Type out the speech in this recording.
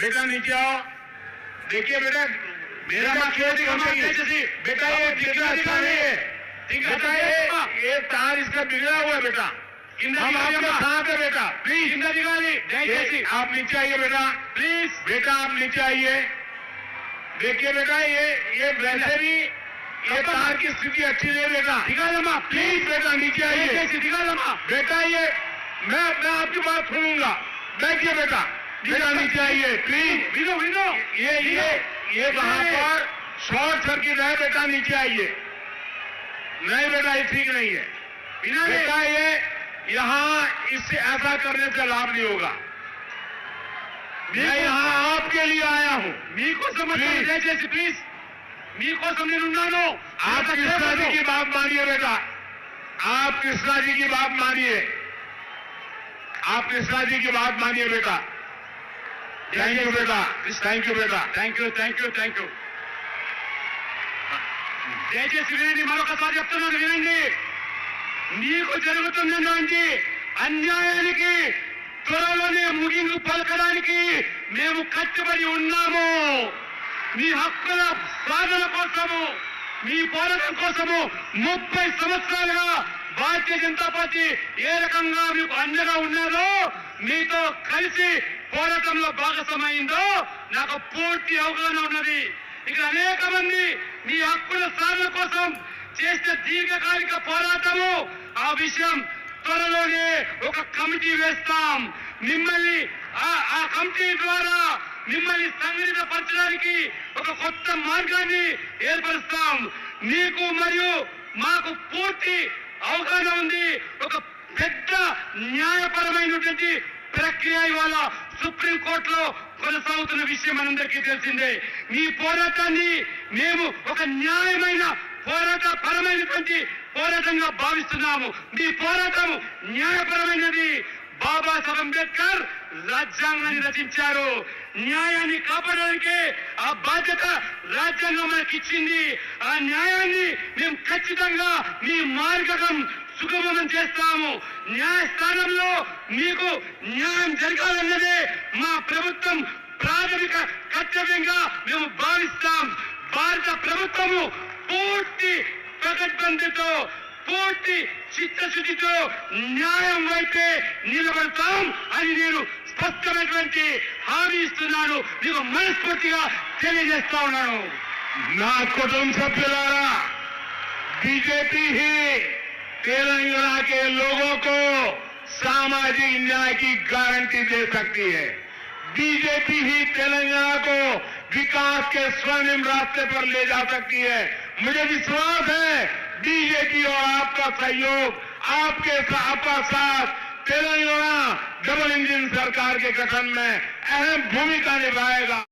बेटा नीचे आओ। देखिए बेटा, मेरा बेटा ये बिगड़ा अच्छा नहीं है बेटा, ये तार इसका बिगड़ा हुआ है बेटा। हम आपके साथ है बेटा, प्लीज आप नीचे आइए बेटा, प्लीज बेटा आप नीचे आइए। देखिए बेटा, ये वैसे भी ये तार की स्थिति अच्छी नहीं है बेटा। प्लीज बेटा नीचे आइए बेटा। ये मैं आपकी बात सुनूंगा। देखिए बेटा, बेटा नीचे आइए प्लीज। ये वहां पर शॉर्ट सर्किट है बेटा, नीचे आइए। नहीं बेटा, ये ठीक नहीं है बेटा। ये यहाँ इससे ऐसा करने से लाभ नहीं होगा। मैं यहाँ आपके लिए आया हूँ। प्लीज आप कृष्णा जी की बात मानिए बेटा, आप कृष्णा जी की बात मानिए, आप कृष्णा जी की बात मानिए बेटा। थैंक यू बेटा, थैंक यू बेटा, थैंक यू। దయచేసి వినండి, మరొకసారి చెప్తున్నాను వినండి. నీకు జరుగుతున్నటువంటి అన్యాయానికి త్వరలోనే ముగింపు పలకడానికి మేము కట్టుబడి ఉన్నాము. మీ హక్కుల సాధన కోసము, మీ పోరాటం కోసము 30 సంవత్సరాలుగా భారతీయ జనతా పార్టీ ఏ రకంగా మీకు అండగా ఉన్నారో, మీతో కలిసి పోరాటంలో భాగస్వామైందో నాకు పూర్తి అవగాహన ఉన్నది. ఇక్కడ అనేక మంది మీ హక్కుల సాధన కోసం చేసిన దీర్ఘకాలిక పోరాటము, ఆ విషయం త్వరలోనే ఒక కమిటీ వేస్తాం. మిమ్మల్ని ఆ కమిటీ ద్వారా మిమ్మల్ని సంఘటితపరచడానికి ఒక కొత్త మార్గాన్ని ఏర్పరుస్తాం. మీకు మరియు మాకు పూర్తి అవగాహన ఉంది. ఒక పెద్ద న్యాయపరమైనటువంటి ప్రక్రియ ఇవాళ సుప్రీంకోర్టులో కొనసాగుతున్న విషయం మనందరికీ తెలిసిందే. మీ పోరాటాన్ని మేము ఒక న్యాయమైన పరమైనటువంటి పోరాటంగా భావిస్తున్నాము. మీ పోరాటం న్యాయపరమైనది. బాబాసాహెబ్ అంబేద్కర్ రాజ్యాంగాన్ని రచించారు. న్యాయాన్ని కాపాడడానికి ఆ బాధ్యత రాజ్యాంగం మనకి ఇచ్చింది. ఆ న్యాయాన్ని మేము ఖచ్చితంగా మీ మార్గం సుగమం చేస్తాము. న్యాయస్థానంలో మీకు న్యాయం జరగాలన్నదే మా ప్రభుత్వం ప్రాథమిక కర్తవ్యంగా మేము భావిస్తాం. భారత ప్రభుత్వము పూర్తి ప్రకటనతో, పూర్తి చిత్తశుద్ధితో న్యాయం వైపే నిలబడతాం అని నేను స్పష్టమైనటువంటి హామీ ఇస్తున్నాను. మీకు మనస్ఫూర్తిగా తెలియజేస్తా ఉన్నాను. నా కుటుంబ సభ్యులారా, बीजेपी ही तेलंगाना के लोगों को सामाजिक न्याय की गारंटी दे सकती है। बीजेपी ही तेलंगाना को विकास के स्वर्णिम रास्ते पर ले जा सकती है। मुझे विश्वास है बीजेपी और आपका सहयोग, आपका साथ तेलंगाना डबल इंजन सरकार के गठन में अहम भूमिका निभाएगा।